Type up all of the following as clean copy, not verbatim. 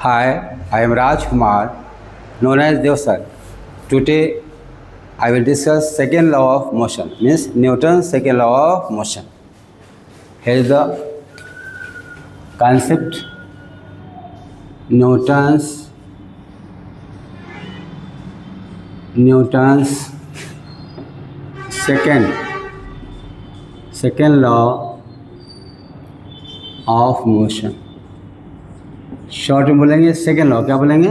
Hi, I am Raj Kumar, known as Dev Sir. Today, I will discuss second law of motion, means Newton's second law of motion. Here is the concept. Newton's second law of motion. Short में बोलेंगे second law, क्या बोलेंगे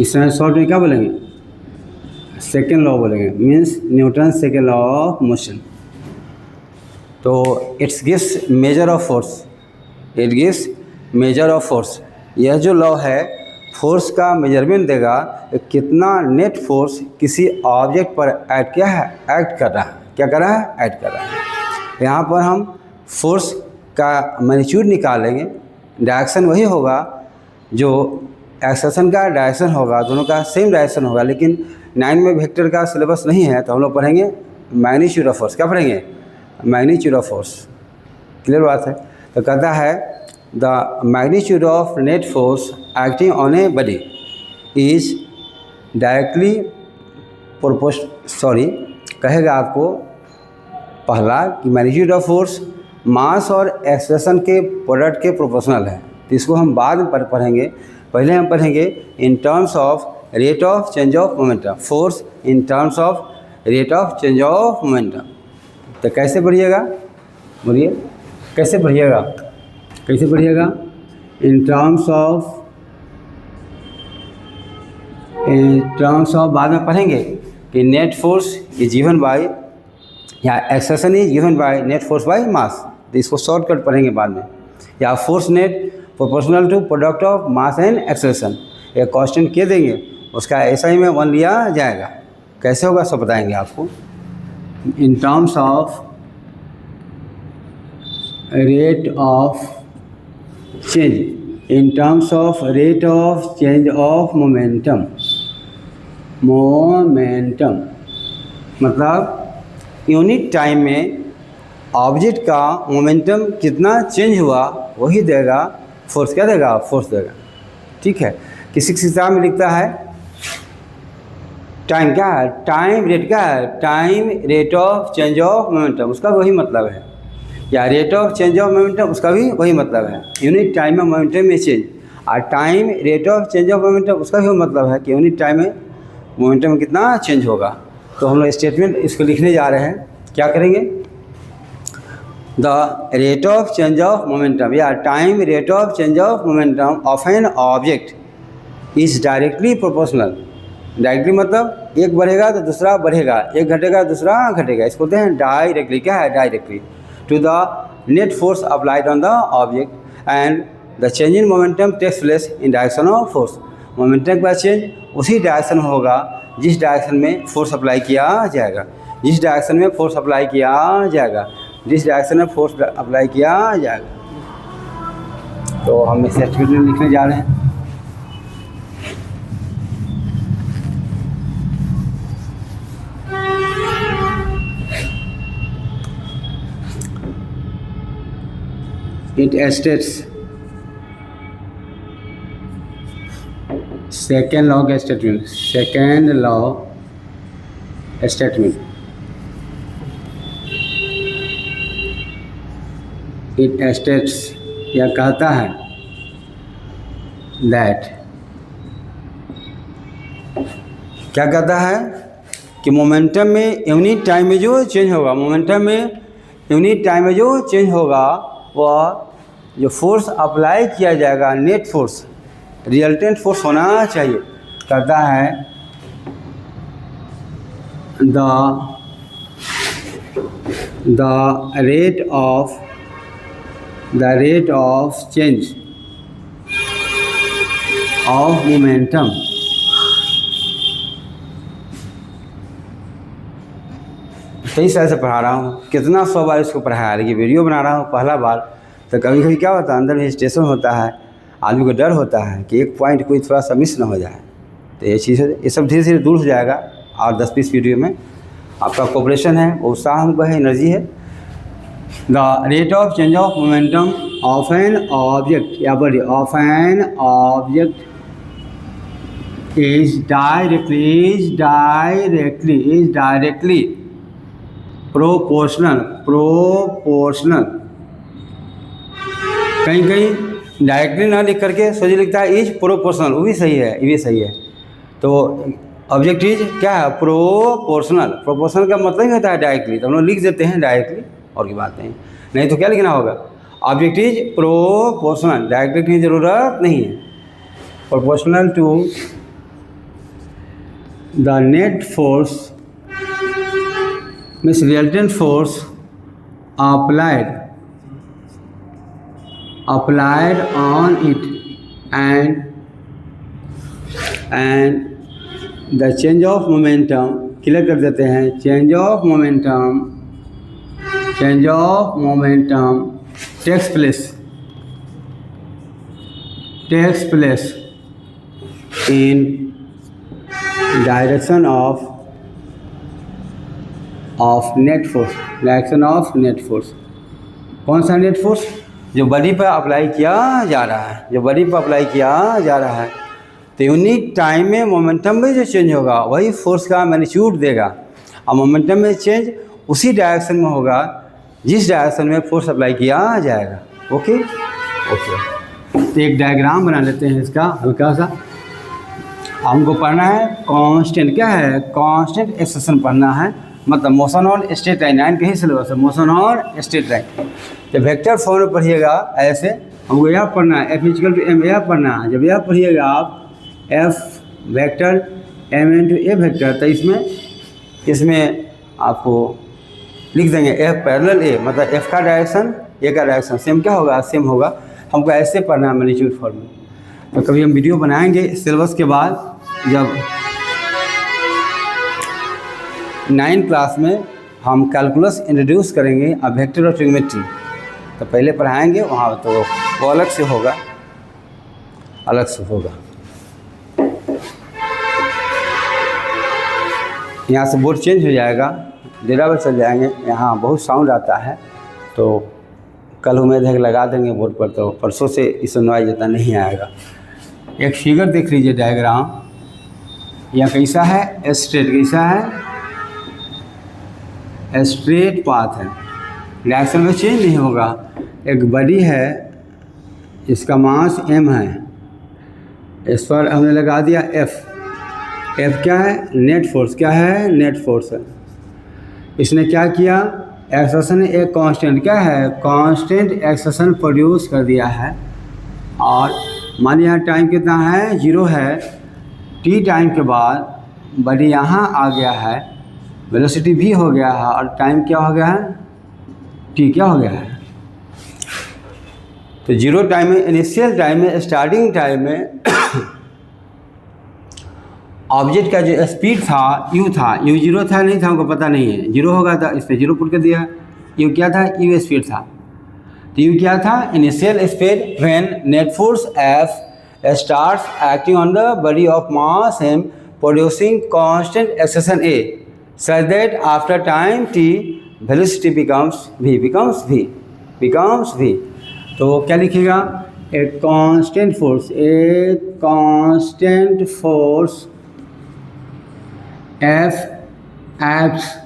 इस तरह short में क्या बोलेंगे second law बोलेंगे, means Newton second law of motion. तो it's gives measure of force, it gives measure of force. यह जो लॉ है फोर्स का मेजरमेंट देगा कितना नेट फोर्स किसी ऑब्जेक्ट पर एक्ट क्या है, एक्ट कर रहा है, क्या कर रहा है, एक्ट कर रहा है. यहाँ पर हम फोर्स का मैग्नीट्यूड निकालेंगे. डायरेक्शन वही होगा जो एक्सेशन का डायरेक्शन होगा, दोनों का सेम डायरेक्शन होगा. लेकिन 9 में वेक्टर का सिलेबस नहीं है तो हम लोग पढ़ेंगे मैग्नीट्यूड ऑफ फोर्स. क्या पढ़ेंगे, मैग्नीट्यूड ऑफ फोर्स. क्लियर बात है. तो कहता है the magnitude of net force acting on a body is directly कहेगा आपको पहला कि मैग्नीट्यूड ऑफ फोर्स मास और एक्सेशन के प्रोडक्ट के प्रोपोर्शनल है. तो इसको हम बाद में पढ़ेंगे. पहले हम पढ़ेंगे in terms of rate of change of momentum. Force in terms of rate of change of momentum. तो कैसे पढ़िएगा, बोलिए कैसे पढ़िएगा, कैसे पढ़िएगा इन टर्म्स ऑफ बाद में पढ़ेंगे कि net force is given by या acceleration is given by net force by mass. तो इसको शॉर्टकट पढ़ेंगे बाद में. या force net proportional to product of mass and acceleration. एक कांस्टेंट के देंगे, उसका ऐसा ही में 1 लिया जाएगा. कैसे होगा सब बताएंगे आपको. In terms of rate of change, in terms of rate of change of momentum. मतलब यूनिट टाइम में ऑब्जेक्ट का मोमेंटम कितना चेंज हुआ वही देगा फोर्स. क्या देगा, फोर्स देगा. ठीक है. किसी किताब में लिखता है टाइम क्या है, टाइम रेट क्या है, time rate of change of momentum, उसका वही मतलब है. या rate of change of momentum, उसका भी वही मतलब है. यूनिट टाइम में मोमेंटम में चेंज. और time rate of change of momentum, उसका भी मतलब है कि यूनिट टाइम में मोमेंटम कितना चेंज होगा. तो हम लोग स्टेटमेंट इसको लिखने जा रहे हैं. क्या करेंगे, the rate of change of momentum या time rate of change of momentum of an object is directly proportional. Directly मतलब एक बढ़ेगा तो दूसरा बढ़ेगा, एक घटेगा दूसरा घटेगा. इसको बोलते हैं डायरेक्टली. क्या है, directly to the net force applied on the object and the change in momentum takes place in direction of force. Momentum का चेंज उसी डायरेक्शन होगा जिस डायरेक्शन में फोर्स अप्लाई किया जाएगा, जिस डायरेक्शन में फोर्स अप्लाई किया जाएगा, जिस डायरेक्शन में फोर्स अप्लाई किया जाएगा. तो हम इस एक्टिविटी में लिखने जा रहे हैं. It states second law statement. It states या कहता है that क्या कहता है कि मोमेंटम में यूनिट टाइम में जो चेंज होगा, मोमेंटम में यूनिट टाइम में जो चेंज होगा वह जो फोर्स अप्लाई किया जाएगा नेट फोर्स रिजल्टेंट फोर्स होना चाहिए. कहता है the rate of change of momentum कई साल से पढ़ा रहा हूँ, कितना 100 बार इसको पढ़ाया. ये वीडियो बना रहा हूँ पहला बार. तो कभी कभी क्या होता है, अंदर में हेजिटेशन होता है, आदमी को डर होता है कि एक पॉइंट कोई थोड़ा सा मिस ना हो जाए. तो ये चीज़ है, ये सब धीरे धीरे दूर हो जाएगा. और 10-20 वीडियो में आपका कोऑपरेशन है, उत्साह हमको है, एनर्जी है. The rate of change of momentum of an object या body of an object is directly proportional कहीं डायरेक्टली ना लिख करके सोचे लिखता है इज प्रोपोर्शनल, वो भी सही है, ये भी सही है। तो ऑब्जेक्ट इज क्या है, प्रोपोर्शनल का मतलब ही होता है डायरेक्टली, तो हम लोग लिख देते हैं डायरेक्टली और की बात नहीं तो क्या लिखना होगा, ऑब्जेक्ट इज प्रोपोर्शनल, डायरेक्टली की ज़रूरत नहीं है। Proportional to the net force means resultant force applied on it and the change of momentum, clear कर देते हैं, change of momentum takes place in direction of net force. कौन सा net force, जो बॉडी पर अप्लाई किया जा रहा है, तो यूनिट टाइम में मोमेंटम में जो चेंज होगा वही फोर्स का मैग्नीट्यूड देगा, और मोमेंटम में चेंज उसी डायरेक्शन में होगा जिस डायरेक्शन में फोर्स अप्लाई किया जाएगा। ओके तो एक डायग्राम बना लेते हैं इसका हल्का सा। हमको पढ़ना है कांस्टेंट, क्या है, कांस्टेंट एक्सेशन पढ़ना है, मतलब मोशन और स्ट्रेट लाइन, 9 के ही सिलेबस है, मोशन और स्ट्रेट लाइन। जब वेक्टर फॉर्म में पढ़िएगा ऐसे, हमको यह पढ़ना है F = m, यह पढ़ना है। जब यह पढ़िएगा आप F vector m × a vector, तो इसमें आपको लिख देंगे F पैरेलल a, मतलब F का डायरेक्शन a का डायरेक्शन सेम होगा। हमको ऐसे पढ़ना है मैग्नीट्यूड फॉर्म में। तो कभी हम वीडियो बनाएंगे सिलेबस के बाद, जब 9 क्लास में हम कैलकुलस इंट्रोड्यूस करेंगे अब वेक्टर और ट्रिग्नोमेट्री, तो पहले पढ़ाएंगे वहाँ, तो वो अलग से होगा। यहाँ से बोर्ड चेंज हो जाएगा, डेरा पर चल जाएंगे, यहाँ बहुत साउंड आता है, तो कल उम्मीद है कि लगा देंगे बोर्ड पर, तो परसों से इस नॉइज इतना नहीं आएगा। एक फिगर देख लीजिए डायग्राम, यह कैसा है, स्ट्रेट पाथ है, डायरेक्शन में चेंज नहीं होगा। एक बॉडी है, इसका मास m है, इस पर हमने लगा दिया F क्या है, नेट फोर्स है। इसने क्या किया, एक्सेशन ने एक कांस्टेंट, क्या है, कांस्टेंट एक्सेशन प्रोड्यूस कर दिया है। और मानिए यहाँ टाइम कितना है, 0 है, t टाइम के बाद बॉडी यहाँ आ गया है, वेलोसिटी v हो गया है, और टाइम क्या हो गया है, t क्या हो गया है। तो 0 टाइम में, इनिशियल टाइम में, स्टार्टिंग टाइम में ऑब्जेक्ट का जो स्पीड था u था, u 0 था, नहीं था, हमको पता नहीं है, 0 होगा था, इस पर 0 पुट कर दिया। u क्या था, u स्पीड था, तो u क्या था, initial speed when net force F starts acting on the body of mass m producing constant acceleration a such that after time t velocity becomes v। तो क्या लिखेगा, a constant force F acts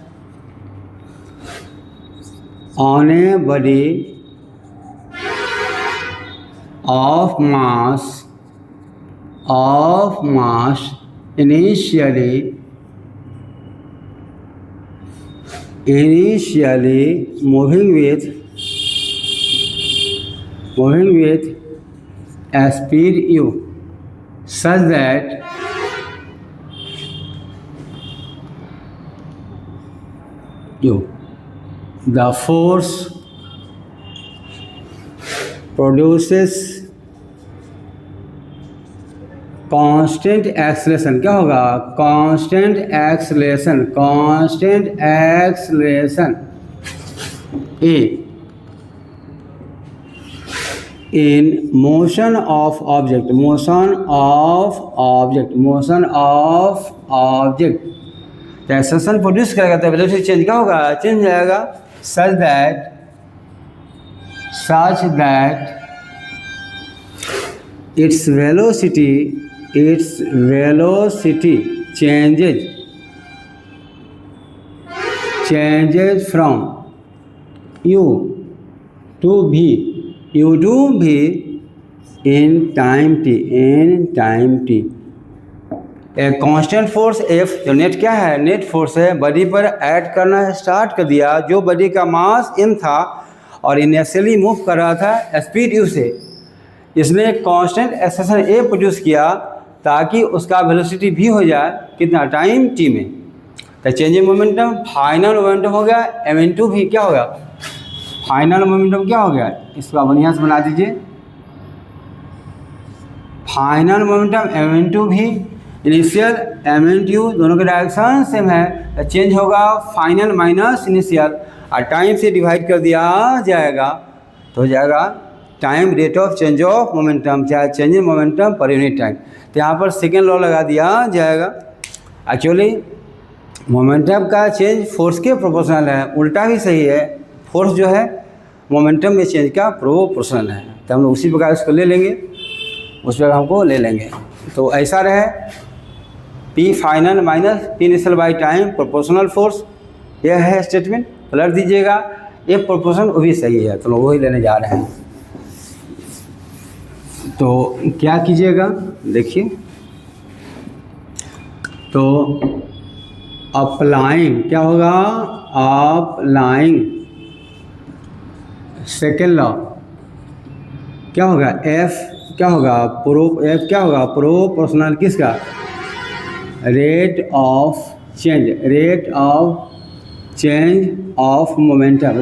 on a body of mass initially moving with a speed u such that the force produces constant acceleration. क्या होगा, constant acceleration A in motion of object तो acceleration produce करेगा तो velocity change क्या होगा, change जाएगा, such that its velocity changes from u to v in time t। एक constant force F जो नेट क्या है, नेट फोर्स है, बॉडी पर ऐड करना स्टार्ट कर दिया। जो बॉडी का मास m था और इनिशियली मूव कर रहा था स्पीड u से, इसने कांस्टेंट एक्सेलरेशन a प्रोड्यूस किया ताकि उसका वेलोसिटी v हो जाए कितना, टाइम t में। तो change in momentum, final momentum हो गया m × v। क्या हो गया फाइनल मोमेंटम, क्या हो गया, इसको बढ़िया से बना दीजिए। Final momentum m × v, initial m × u, दोनों के डायरेक्शन सेम है, तो चेंज होगा फाइनल माइनस इनिशियल, और टाइम से डिवाइड कर दिया जाएगा तो हो जाएगा time rate of change of momentum, चाहे change in momentum per unit time. तो यहाँ पर सेकेंड लॉ लगा दिया जाएगा। एक्चुअली मोमेंटम का चेंज फोर्स के प्रोपोर्शनल है, उल्टा भी सही है, फोर्स जो है मोमेंटम में चेंज का प्रोपोर्शनल है। तो हम लोग उसी प्रकार इसको ले लेंगे, उस पर हमको ले लेंगे। तो ऐसा रहे P final minus P initial by time proportional force, यह है स्टेटमेंट। पलट दीजिएगा, ये प्रोपोर्शन वो भी सही है, तो लोग वही लेने जा रहे हैं। तो क्या कीजिएगा, देखिए, तो अप्लाइंग क्या होगा, अप्लाइंग सेकेंड लॉ क्या होगा, F क्या होगा, F क्या होगा, प्रोपोर्शनल किसका, rate of change of momentum,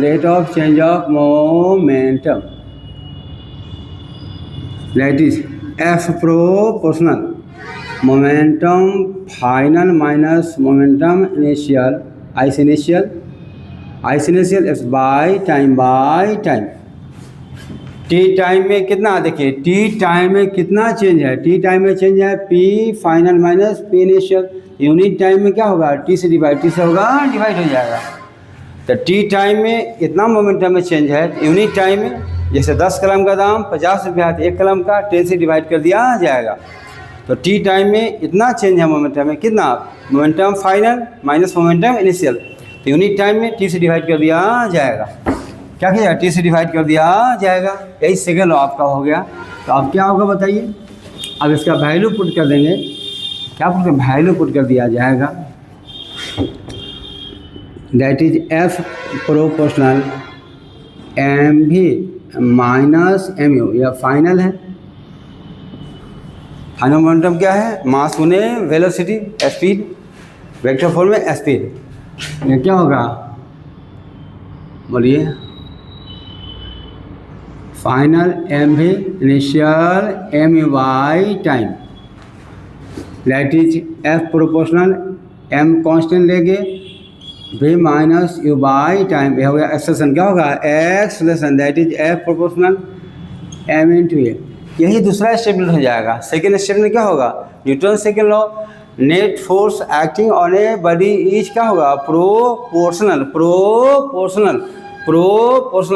that is F proportional momentum final minus momentum initial, I initial F by time T time में कितना, देखिए टी टाइम में कितना चेंज है, टी टाइम में चेंज है P final minus P initial. Unit time में क्या होगा, टी से डिवाइड होगा, डिवाइड हो जाएगा। तो टी टाइम में इतना मोमेंटम में चेंज है, यूनिट टाइम में जैसे 10 कलम का दाम 50 रुपया है, 1 कलम का 10 से डिवाइड कर दिया जाएगा। तो टी टाइम में इतना चेंज है मोमेंटम में, कितना, momentum final minus momentum initial. तो यूनिट टाइम में टी से डिवाइड कर दिया जाएगा। क्या किया, टी से डिवाइड कर दिया जाएगा। यही सेकेंड लॉ आपका हो गया। तो अब क्या होगा बताइए, अब इसका वैल्यू पुट कर देंगे, क्या पुट कर, वैल्यू पुट कर दिया जाएगा, that is F proportional mv minus mu, यह फाइनल है। फाइनल मोमेंटम क्या है, मास गुने वेलोसिटी, स्पीड, वेक्टर फॉर्म में स्पीड। ये क्या होगा, बोलिए, final mv initial mu by time, that is F proportional m constant लेंगे, v minus u by time, यह हो गया एक्सेलरेशन। क्या होगा, acceleration, that is F proportional m × a। यही दूसरा स्टेटमेंट हो जाएगा। सेकेंड स्टेटमेंट क्या होगा, Newton second law, net force acting on a body is क्या होगा, proportional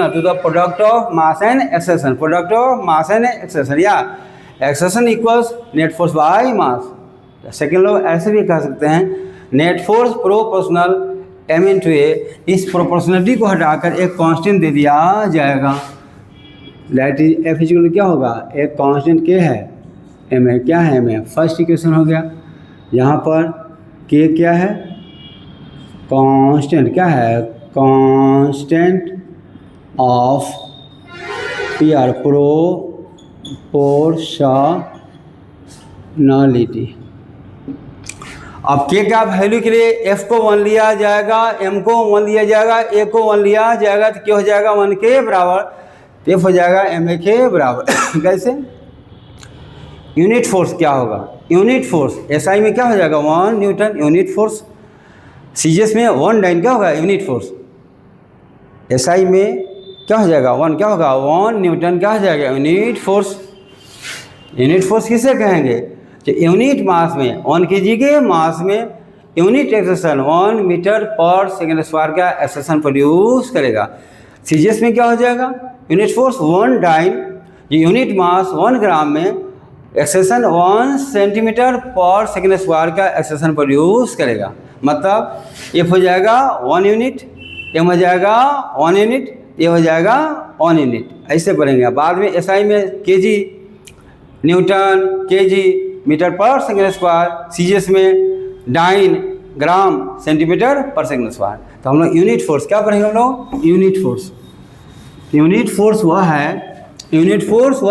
to the product of mass and acceleration, या acceleration equals net force by mass. Second law ऐसे भी कह सकते हैं, net force proportional m × a। इस proportionality को हटाकर एक कांस्टेंट दे दिया जाएगा, दैट इज F इक्वल क्या होगा, एक कांस्टेंट K है, m है, क्या है, m है। फर्स्ट इक्वेशन हो गया। यहाँ पर K क्या है, कांस्टेंट, क्या है, कांस्टेंट ऑफ PR प्रोपोर्शनलिटी। अब K का वैल्यू के लिए F को 1 लिया जाएगा, M को 1 लिया जाएगा, A को 1 लिया जाएगा, तो क्या हो जाएगा, 1 के बराबर, F हो जाएगा ma के बराबर। कैसे, यूनिट फोर्स क्या होगा, यूनिट फोर्स SI में क्या हो जाएगा, 1 न्यूटन यूनिट फोर्स, CGS में 1 डाइन क्या होगा, यूनिट फोर्स, SI में क्या हो जाएगा, 1 क्या होगा, 1 न्यूटन क्या हो जाएगा, यूनिट फोर्स। यूनिट फोर्स किसे कहेंगे, जो यूनिट मास में 1 kg के मास में unit acceleration 1 metre per second square का एक्सेलरेशन प्रोड्यूस करेगा। सीजीएस में क्या हो जाएगा, unit force 1 dyne, unit mass 1 gram में acceleration 1 centimetre per second square का एक्सेशन प्रोड्यूस करेगा। मतलब F हो जाएगा 1 यूनिट, M हो जाएगा 1 यूनिट, ये हो जाएगा 1 यूनिट, ऐसे पढ़ेंगे। बाद में SI में KG, Newton, KG, metre per second square, CGS में डाइन, ग्राम, सेंटीमीटर पर सेकेंड स्क्वायर। तो हम लोग यूनिट फोर्स क्या पढ़ेंगे हम लोग, यूनिट फोर्स। यूनिट फोर्स वह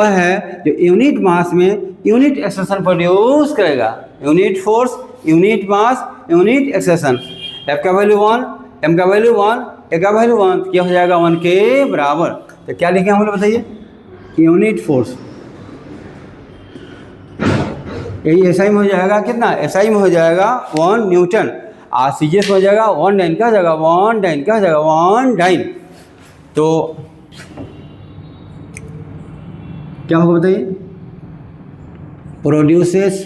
है जो यूनिट मास में यूनिट एक्सेशन प्रोड्यूस करेगा। Unit force, unit mass, unit acceleration. F का वैल्यू 1, M का वैल्यू 1, A का वैल्यू 1, क्या हो जाएगा 1 के बराबर। तो क्या लिखें हम लोग बताइए, यूनिट फोर्स। यही SI में हो जाएगा कितना, SI में हो जाएगा 1 न्यूटन, और सीजीएस में हो जाएगा 1 डाइन, क्या हो जाएगा 1 डाइन, क्या हो जाएगा 1 डाइन। तो क्या होगा बताइए, produces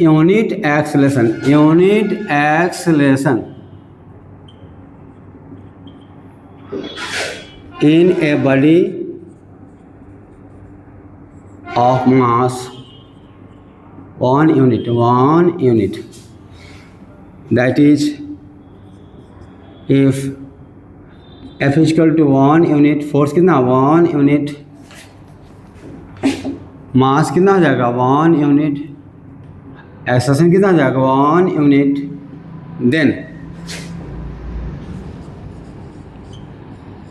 unit acceleration, unit acceleration in a body of mass 1 unit, that is if F is equal to 1 unit, force कितना 1 यूनिट, मास कितना हो जाएगा 1 यूनिट, एक्सेलेरेशन कितना हो जाएगा 1 यूनिट,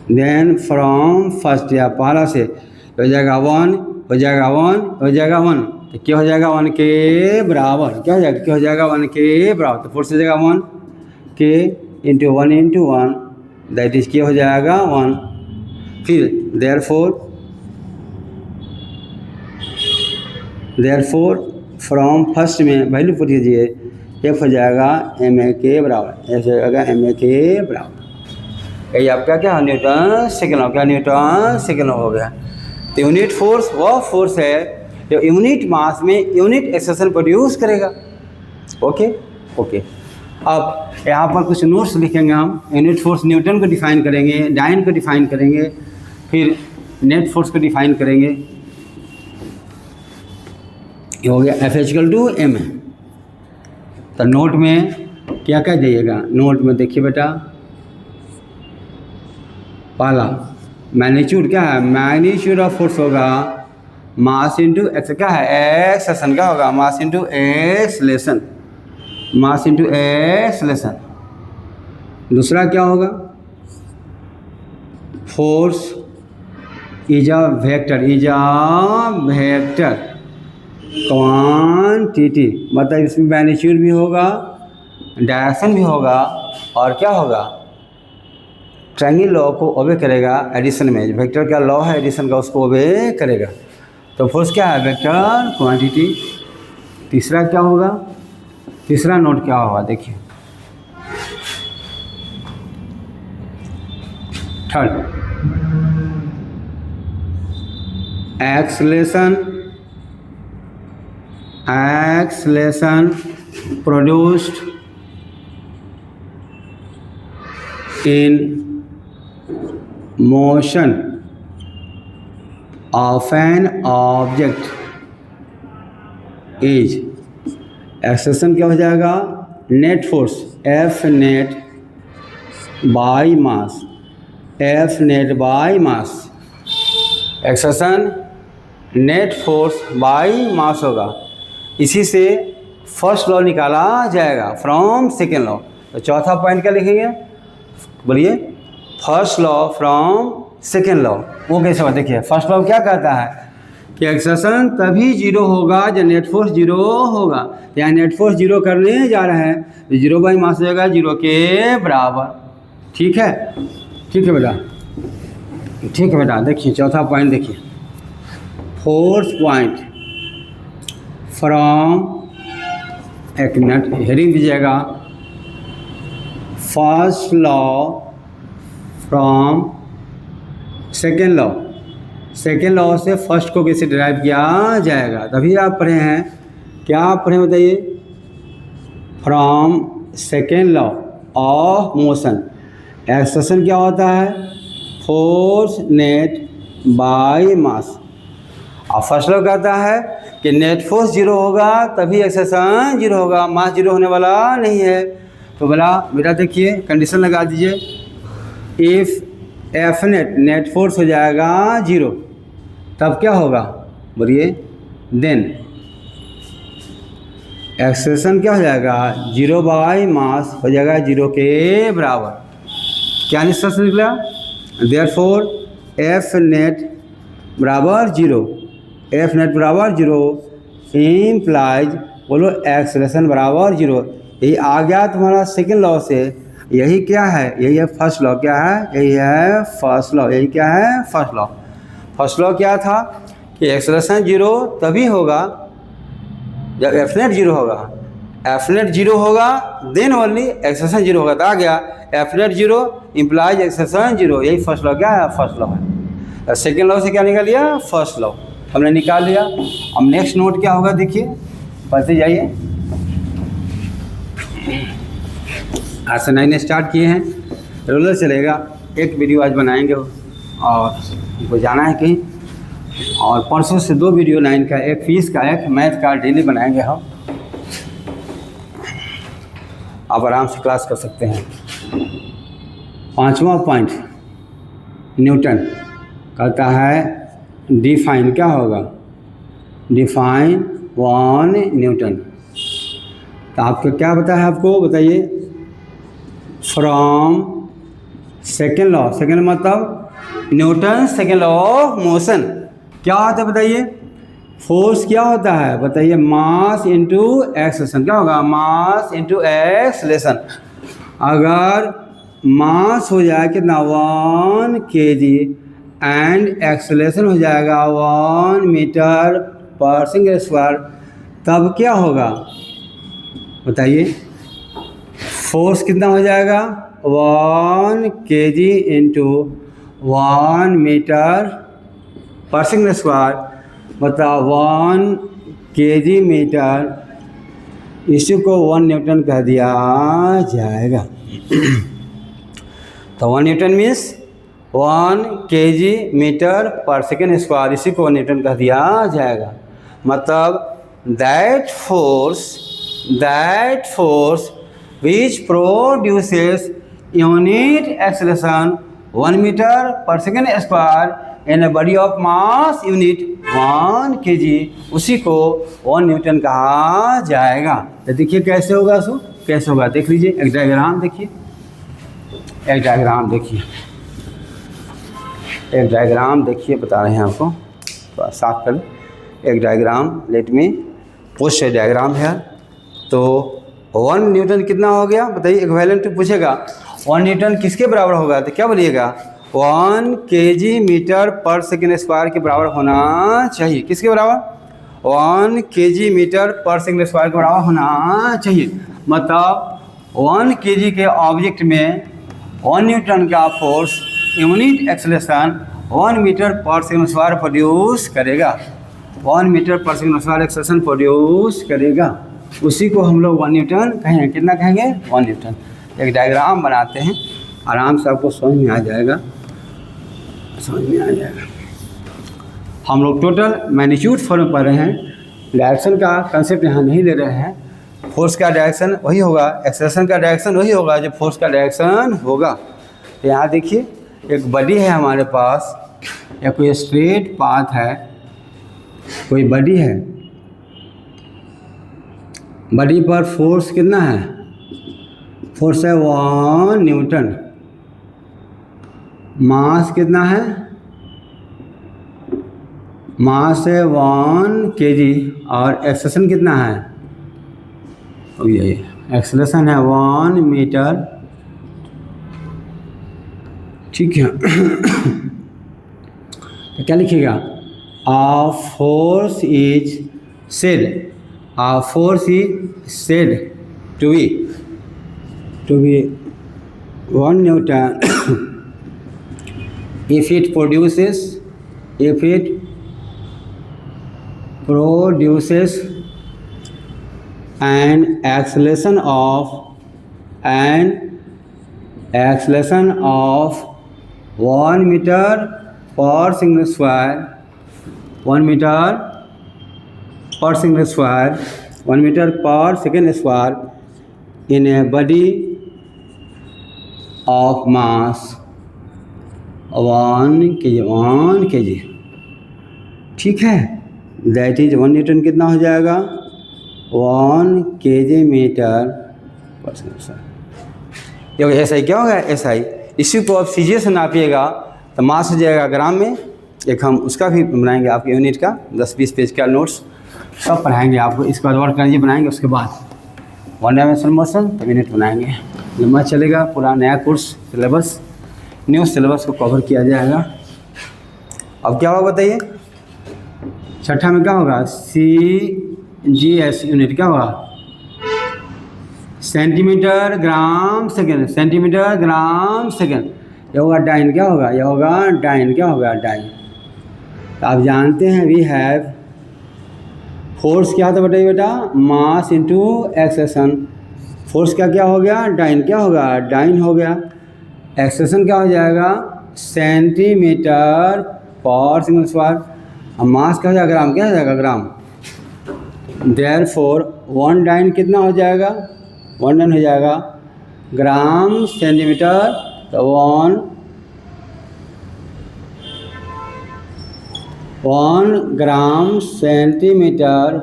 देन फ्रॉम फर्स्ट या पहला से हो जाएगा 1, हो जाएगा 1, हो जाएगा 1, तो क्या हो जाएगा 1 के बराबर, क्या हो जाएगा, क्या हो जाएगा 1 के बराबर। तो फोर्स हो जाएगा 1 के इंटू 1 दैट इज क्या हो जाएगा 1। फिर देयरफॉर फ्रॉम फर्स्ट में वैल्यू पुट कीजिए, F हो जाएगा ma के बराबर, F हो जाएगा ma के बराबर। यही आपका क्या न्यूटन सेकेंड लॉ, क्या न्यूटन सेकेंड लॉ हो गया। तो यूनिट फोर्स वह फोर्स है जो यूनिट मास में यूनिट एक्सेलेरेशन प्रोड्यूस करेगा। ओके। अब यहाँ पर कुछ नोट्स लिखेंगे हम। यूनिट फोर्स न्यूटन को डिफाइन करेंगे, डाइन को डिफाइन करेंगे, फिर नेट फोर्स को डिफाइन करेंगे। ये हो गया F=m। तो नोट में क्या क्या जाइएगा, नोट में देखिए बेटा, पहला मैग्नीट्यूड क्या है, मैग्नीट्यूड ऑफ फोर्स होगा मास इंटू एक्स, क्या है एक्सेलेरेशन, क्या होगा mass into acceleration, mass into acceleration. दूसरा क्या होगा, force is a vector, quantity, मतलब इसमें मैग्नीट्यूड भी होगा, डायरेक्शन भी होगा, और क्या होगा ट्रायंगल लॉ को ओबे करेगा एडिशन में। वेक्टर का लॉ है एडिशन का, उसको ओबे करेगा। तो फोर्स क्या है, वेक्टर क्वांटिटी। तीसरा क्या होगा, तीसरा नोट क्या होगा देखिए, third acceleration produced in motion of an object is, acceleration क्या हो जाएगा, net force F net by mass, F net by mass, acceleration net force by mass होगा। इसी से फर्स्ट लॉ निकाला जाएगा फ्रॉम सेकेंड लॉ। तो चौथा पॉइंट क्या लिखेंगे, बोलिए, first law from second law. वो कैसे होगा देखिए, फर्स्ट लॉ क्या कहता है कि एक्सेलेरेशन तभी जीरो होगा जब नेट फोर्स जीरो होगा। यहाँ नेट फोर्स जीरो करने जा रहे हैं तो जीरो बाई मास हो जाएगा 0 के बराबर। ठीक है बेटा, देखिए चौथा पॉइंट देखिए, फोर्थ पॉइंट फ्रॉम, एक मिनट हेडिंग दीजिएगा, first law from second law. Second law से फर्स्ट को कैसे डिराइव किया जाएगा, तभी आप पढ़े हैं, क्या आप पढ़े बताइए, from second law of motion. Acceleration क्या होता है? Force net by mass. और फर्स्ट लॉ कहता है कि नेट फोर्स जीरो होगा तभी एक्सेलरेशन जीरो होगा, मास जीरो होने वाला नहीं है। तो बोला बेटा देखिए कंडीशन लगा दीजिए, इफ़ एफ नेट फोर्स हो जाएगा जीरो, तब क्या होगा बोलिए? देन एक्सेलरेशन क्या हो जाएगा? जीरो बाय मास हो जाएगा जीरो के बराबर। क्या निष्कर्ष निकला? देयरफॉर एफ नेट बराबर जीरो, एफ नेट बराबर जीरो इम्प्लाइज, बोलो एक्सेलरेशन बराबर जीरो। यही आ गया तुम्हारा सेकेंड लॉ से। यही क्या है? यही है फर्स्ट लॉ। क्या है? यही है फर्स्ट लॉ। यही क्या है? First law. फर्स्ट लॉ क्या था कि एक्सेलरेशन जीरो तभी होगा जब एफ नेट जीरो होगा। एफ नेट जीरो होगा देन ओनली एक्सेलरेशन जीरो होगा। तो आ गया F net zero implies acceleration zero. यही फर्स्ट लॉ क्या है? फर्स्ट लॉ है। सेकेंड लॉ से क्या निकाल लिया? फर्स्ट लॉ हमने निकाल लिया। अब नेक्स्ट नोट क्या होगा देखिए, पढ़ते जाइए। आज से 9 स्टार्ट किए हैं, रेगुलर चलेगा। एक वीडियो आज बनाएंगे और उनको जाना है कहीं, और परसों से 2 वीडियो 9 का, एक फिजिक्स का एक मैथ का डेली बनाएंगे हम। आप आराम से क्लास कर सकते हैं। 5वां पॉइंट न्यूटन कहता है डिफाइन। क्या होगा? Define 1 Newton. तो आपको क्या पता है? आपको बताइए। फ्रॉम सेकेंड लॉ, सेकेंड मतलब Newton second law of motion क्या होता है बताइए? फोर्स क्या होता है बताइए? Mass into acceleration. क्या होगा? Mass into acceleration. अगर मास हो जाए कितना? 1 kg एंड एक्सेलरेशन हो जाएगा 1 मीटर पर सेकंड स्क्वायर, तब क्या होगा बताइए? फोर्स कितना हो जाएगा? 1 kg into 1 metre per second square, मतलब 1 kg मीटर, इसी को 1 न्यूटन कह दिया जाएगा। तो 1 Newton means 1 kg metre per second square, इसी को 1 न्यूटन कह दिया जाएगा। मतलब that force which produces unit acceleration 1 meter per second square in a body of mass unit 1 kg, उसी को 1 न्यूटन कहा जाएगा। तो देखिए कैसे होगा, सो कैसे होगा देख लीजिए। एक डायग्राम देखिए, एक डायग्राम देखिए, एक डायग्राम देखिए, बता रहे हैं आपको, थोड़ा साफ कर। एक diagram let me post diagram है। तो 1 न्यूटन कितना हो गया बताइए? इक्विवेलेंट पूछेगा 1 न्यूटन किसके बराबर होगा? तो क्या बोलिएगा? 1 kg metre per second square के बराबर होना चाहिए। किसके बराबर? 1 kg metre per second square के बराबर होना चाहिए। मतलब 1 kg के ऑब्जेक्ट में 1 न्यूटन का force unit acceleration 1 metre per second square produce करेगा। 1 metre per second square acceleration produce करेगा, उसी को हम लोग 1 न्यूटन कहेंगे। कितना कहेंगे? 1 न्यूटन। एक डायग्राम बनाते हैं, आराम से आपको समझ में आ जाएगा, समझ में आ जाएगा। हम लोग टोटल मैग्नीट्यूड फॉर्म पढ़ रहे हैं, डायरेक्शन का कंसेप्ट यहाँ नहीं ले रहे हैं। फोर्स का डायरेक्शन वही होगा, एक्सेलरेशन का डायरेक्शन वही होगा जो फोर्स का डायरेक्शन होगा। तो यहाँ देखिए एक बॉडी है हमारे पास, या कोई स्ट्रेट पाथ है, कोई बॉडी है, बॉडी पर फोर्स कितना है? फोर्स है 1 न्यूटन। मास कितना है? मास है 1 kg और एक्सेलरेशन कितना है? ये एक्सेलरेशन है 1 मीटर, ठीक है। तो क्या लिखिएगा? A force is said to be 1 Newton if it produces an acceleration of and acceleration of 1 metre per second square 1 metre per second square 1 metre per second square in a body of mass 1 kg। ठीक है, that is 1 Newton कितना हो जाएगा 1 kg metre per second square. देखो S I क्या होगा, S I इसी को आप सीजीएस से नापिएगा तो मास हो जाएगा ग्राम में। एक हम उसका भी बनाएंगे आपके यूनिट का 10-20 पेज का नोट्स सब पढ़ाएंगे आपको। इसके बाद वर्क एनर्जी बनाएंगे, उसके बाद 1 डायमेंशनल मोशन तब यूनिट बनाएंगे। लंबा चलेगा पूरा नया कोर्स सिलेबस, न्यू सिलेबस को कवर किया जाएगा। अब क्या होगा बताइए, छठा में क्या होगा CGS यूनिट क्या होगा centimetre gram second, centimetre gram second. ये होगा डाइन क्या होगा, ये होगा डाइन क्या होगा डाइन। तो आप जानते हैं वी हैव फोर्स क्या था बताइए बेटा, मास इंटू एक्सेलरेशन। फोर्स का क्या हो गया डाइन क्या होगा डाइन हो गया। एक्सेलरेशन क्या हो जाएगा सेंटीमीटर पर सेकंड स्क्वायर। अब मास क्या हो जाएगा ग्राम, क्या हो जाएगा ग्राम। देयरफॉर 1 डाइन कितना हो जाएगा 1 डाइन हो जाएगा ग्राम सेंटीमीटर। तो 1 gram centimetre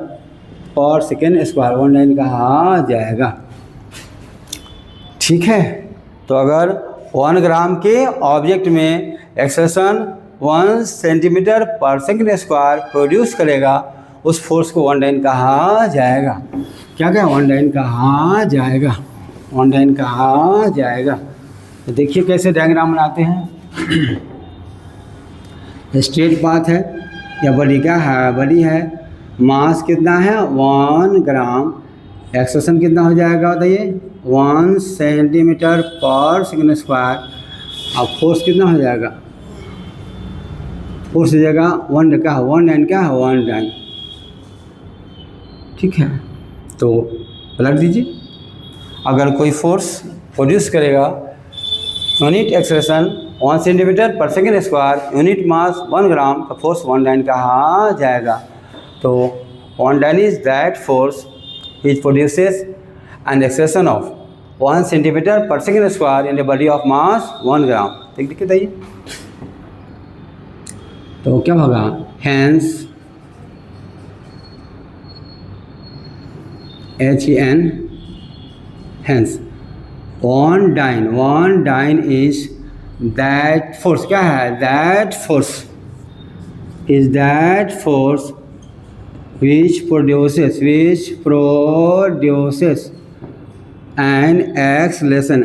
per second square 1 dyne कहा जाएगा। ठीक है, तो अगर 1 ग्राम के ऑब्जेक्ट में एक्सेलरेशन 1 सेंटीमीटर पर सेकंड स्क्वायर प्रोड्यूस करेगा, उस फोर्स को 1 डाइन कहा जाएगा। क्या क्या 1 डाइन कहा जाएगा, 1 डाइन कहा जाएगा। तो देखिए कैसे डायग्राम बनाते हैं। स्ट्रेट पाथ है या बॉडी क्या है, बॉडी है, मास कितना है 1 ग्राम, एक्सेलरेशन कितना हो जाएगा बताइए 1 सेंटीमीटर पर सेकंड स्क्वायर। अब फोर्स कितना हो जाएगा, फोर्स हो जाएगा 1 क्या है 1 डाइन क्या है 1 डाइन। ठीक है, तो पलट दीजिए। अगर कोई फोर्स प्रोड्यूस करेगा unit acceleration 1 centimetre per second square, unit mass 1 gram, तो फोर्स 1 डाइन कहा जाएगा। तो 1 dyne is that force which produces an acceleration of 1 centimeter per second square in a body of mass 1 gram। ठीक लिखिए बताइए। तो क्या होगा hence HEN hence 1 dyne is that force क्या है that force is that force which produces an acceleration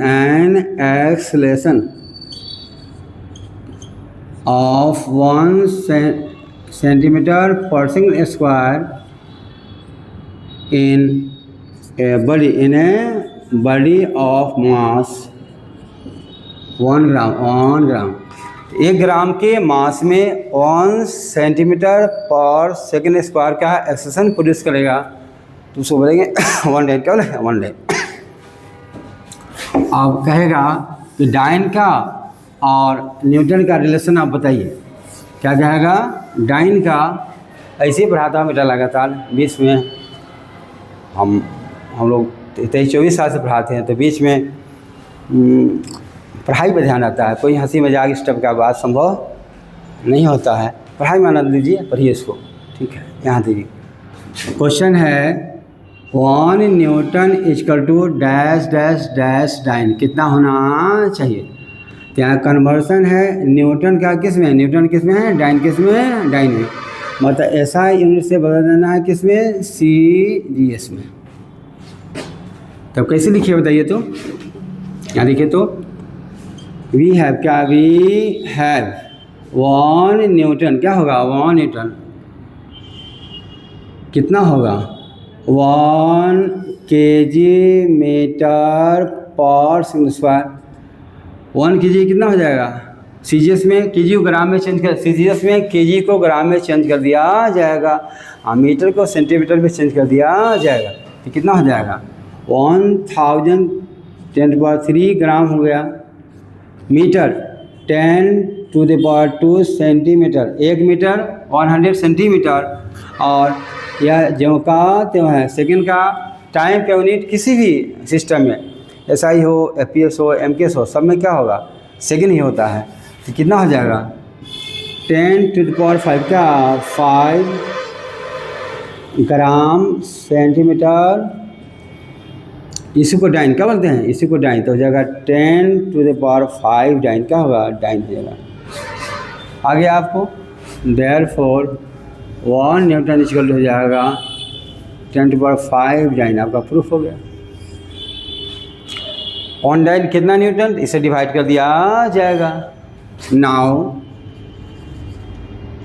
of 1 centimeter per second square in a body of mass 1 gram। 1 ग्राम के mass में 1 सेंटीमीटर पर सेकेंड स्क्वायर का acceleration produce करेगा, तो उसको बोलेंगे 1 dine. क्या बोलेगा 1 डाइन। अब कहेगा कि डाइन का और न्यूटन का रिलेशन आप बताइए। क्या कहेगा डाइन का, ऐसे ही पढ़ाता हूँ बेटा लगातार। बीच में हम लोग 23-24 साल से पढ़ाते हैं, तो बीच में पढ़ाई पर ध्यान आता है, कोई हंसी मजाक इस टाइप का बात संभव नहीं होता है। पढ़ाई में आनंद लीजिए, पढ़िए इसको। ठीक है, यहाँ देखिए क्वेश्चन है 1 newton equal to dash dash dash dyne कितना होना चाहिए। तो यहाँ कन्वर्सन है, न्यूटन का किस में, न्यूटन किस में है, डाइन किस में है, डाइन में। मतलब ऐसा यूनिट से बदल देना है किस में, CGS में। तब कैसे लिखिए बताइए। तो यहाँ देखिए, तो वी हैव क्या, वी हैव 1 न्यूटन क्या होगा 1 न्यूटन कितना होगा 1 kg metre per second square. 1 kg कितना हो जाएगा, CGS में kg को ग्राम में चेंज कर, CGS में kg को ग्राम में चेंज कर दिया जाएगा, मीटर को सेंटीमीटर में चेंज कर दिया जाएगा। तो कितना हो जाएगा 1000 10⁻³ ग्राम हो गया। Metre 10⁻² centimetre, 1 metre 100 centimetre. और यह जो का त्यों है सेकेंड का टाइम का यूनिट किसी भी सिस्टम में SI हो, FPS हो, MKS हो, सब में क्या होगा सेकेंड ही होता है। तो कितना हो जाएगा 10⁵ का 5 ग्राम सेंटीमीटर। इसी को डाइन क्या बोलते हैं, इसी को डाइन। तो हो जाएगा 10⁵ डाइन क्या होगा, डाइन हो जाएगा। आगे आपको देयरफॉर 1 न्यूटन इक्वल हो जाएगा 10⁵ डाइन, आपका प्रूफ हो गया। 1 डाइन कितना न्यूटन, इसे डिवाइड कर दिया जाएगा। नाउ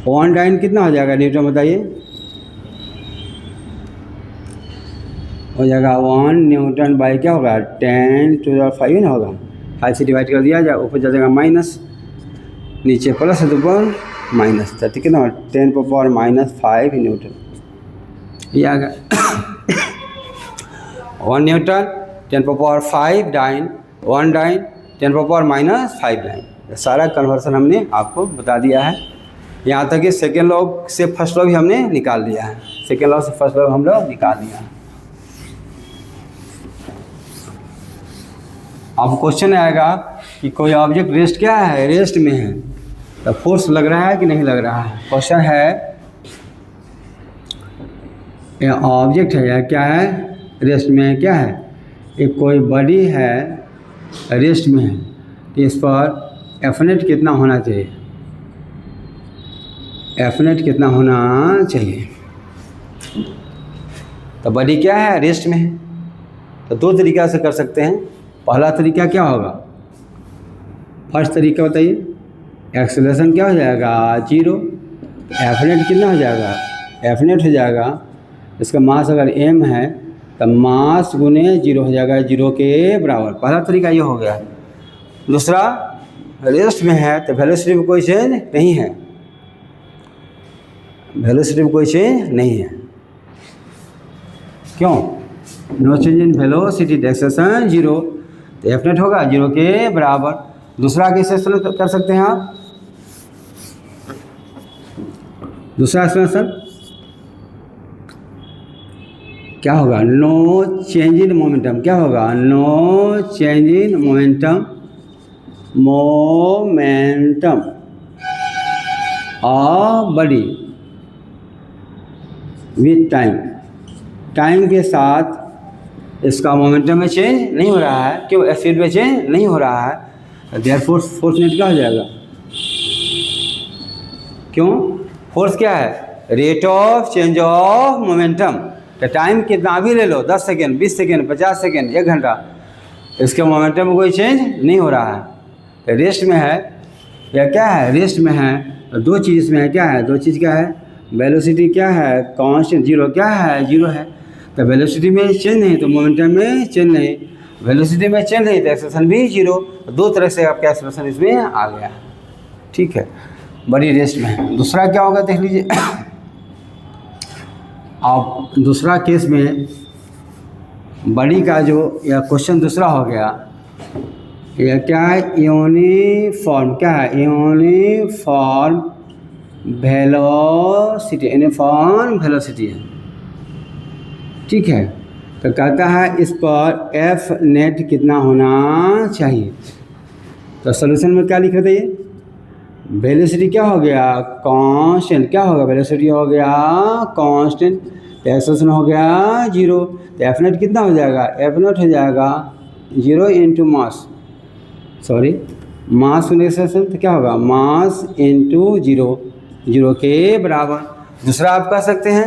1 डाइन कितना हो जाएगा न्यूटन बताइए, हो जाएगा 1 न्यूटन बाई क्या होगा 10⁵ ना होगा। 5 से डिवाइड कर दिया जाए, ऊपर जा जाएगा माइनस, नीचे प्लस है तो ऊपर माइनस। तो कितना होगा 10⁻⁻5 न्यूटन, ये आ गया 1 न्यूटन 10⁻⁵ डाइन, 1 डाइन 10⁻⁻5 डाइन। सारा कन्वर्सन हमने आपको बता दिया है। यहाँ तक कि सेकेंड लॉ से फर्स्ट लॉ भी हमने निकाल लिया है, सेकेंड लॉ से फर्स्ट लॉ हम लोग निकाल दिया है। अब क्वेश्चन आएगा कि कोई ऑब्जेक्ट रेस्ट क्या है, रेस्ट में है, तो फोर्स लग रहा है कि नहीं लग रहा है। क्वेश्चन है ये ऑब्जेक्ट है या क्या है, रेस्ट में है, क्या है, एक कोई बॉडी है रेस्ट में है, तो इस पर एफनेट कितना होना चाहिए, एफनेट कितना होना चाहिए। तो बॉडी क्या है, रेस्ट में है। तो दो तरीक़ा से कर सकते हैं। पहला तरीका क्या होगा, फर्स्ट तरीका बताइए, एक्सेलरेशन क्या हो जाएगा 0, एफनेट कितना हो जाएगा, एफनेट हो जाएगा इसका मास अगर m है तो मास गुने 0 हो जाएगा, 0 के बराबर। पहला तरीका ये हो गया। दूसरा रेस्ट में है तो वेलोसिटी में कोई चेंज नहीं है, वेलोसिटी में कोई चेंज नहीं है, क्यों, no change in velocity, acceleration 0, तो एफनेट होगा 0 के बराबर। दूसरा कैसे कर सकते हैं आप, दूसरा एक्सप्रेशन क्या होगा, नो चेंज इन मोमेंटम, क्या होगा, no change in momentum, momentum of body with time, time के साथ इसका मोमेंटम में चेंज नहीं हो रहा है, क्यों, स्पीड में चेंज नहीं हो रहा है। देयरफॉर फोर्स नेट क्या हो जाएगा, क्यों, फोर्स क्या है, rate of change of momentum. तो टाइम कितना भी ले लो, 10 सेकेंड, 20 सेकेंड, 50 सेकेंड, 1 घंटा, इसके मोमेंटम में कोई चेंज नहीं हो रहा है। तो रेस्ट में है या क्या है, रेस्ट में है। तो दो चीज़ में है, क्या है, दो चीज़ क्या है, वेलोसिटी क्या है कांस्टेंट 0, क्या है 0 है। तो वेलोसिटी में चेंज नहीं तो मोमेंटम में चेंज नहीं, वेलोसिटी में चेंज नहीं तो एक्सेलरेशन भी 0। दो तरह से आपका एक्सेलरेशन इसमें आ गया, ठीक है, बड़ी रेस्ट में है। दूसरा क्या होगा देख लीजिए आप, दूसरा केस में बड़ी का जो या क्वेश्चन दूसरा हो गया, यह क्या है, यूनिफॉर्म, क्या है, यूनिफॉर्म वेलोसिटी, यूनिफॉर्म वेलोसिटी है, ठीक है। तो कहता है इस पर एफ नेट कितना होना चाहिए। तो सॉल्यूशन में क्या लिख रहे थे, वेलोसिटी क्या हो गया कांस्टेंट, क्या होगा, वेलोसिटी हो गया कांस्टेंट, एक्सेलरेशन हो गया 0, तो एफ नेट कितना हो जाएगा, एफ नेट हो जाएगा 0 into mass, sorry mass acceleration, तो क्या होगा मास इंटू 0, 0 के बराबर। दूसरा आप कह सकते हैं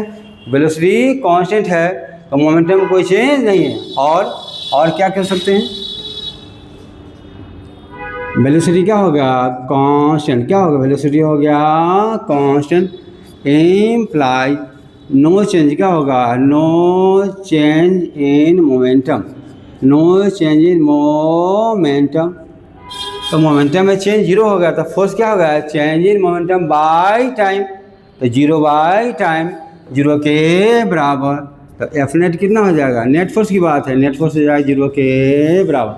वेलोसिटी कांस्टेंट है तो मोमेंटम में कोई चेंज नहीं है, और क्या कह सकते हैं, वेलोसिटी क्या हो गया कांस्टेंट, क्या होगा, वेलोसिटी हो गया कांस्टेंट, इम्प्लाई नो चेंज, क्या होगा, no change in momentum, no change in momentum. तो मोमेंटम में चेंज 0 हो गया, तो फोर्स क्या होगा, change in momentum by time, तो 0 बाय टाइम 0 के बराबर। तो एफ नेट कितना हो जाएगा, नेट फोर्स की बात है, नेट फोर्स हो जाएगा 0 के बराबर।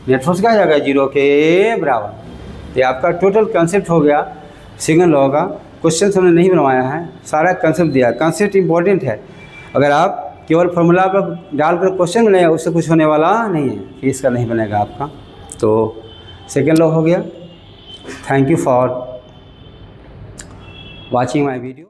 नेट फोर्स क्या आ जाएगा, 0 के बराबर। ये आपका टोटल कंसेप्ट हो गया सेकंड लॉ का। क्वेश्चन हमने नहीं बनवाया है, सारा कंसेप्ट दिया है। कंसेप्ट इंपॉर्टेंट है, अगर आप केवल फॉर्मूला पर डालकर क्वेश्चन बनाएगा उससे कुछ होने वाला नहीं है, फीस का नहीं बनेगा आपका। तो सेकंड लॉ हो गया। Thank you for watching my video.